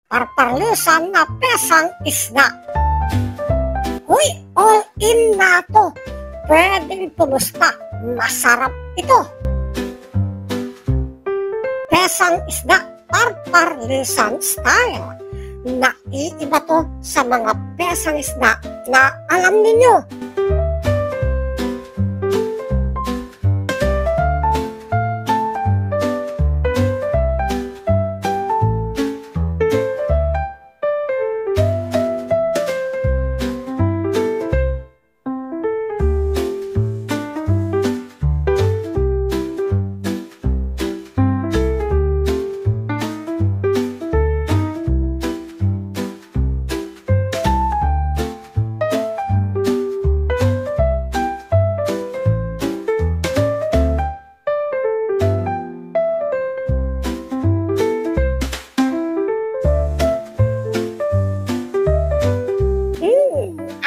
parparlusan na pesang isda. Uy, all in na to. Pwedeng pumusta. Masarap ito. Pesang isda, parparlusan style. Naiiba to sa mga pesang isda na alam ninyo.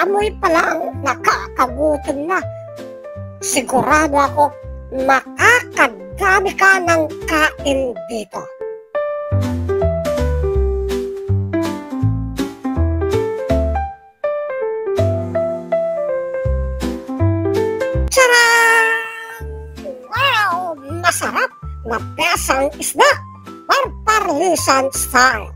Amoy pa lang, nakakagutom na. Sigurado ako, makakadami ka ng kain dito. Tcharan! Wow! Masarap na pesang isda, parparlusan style.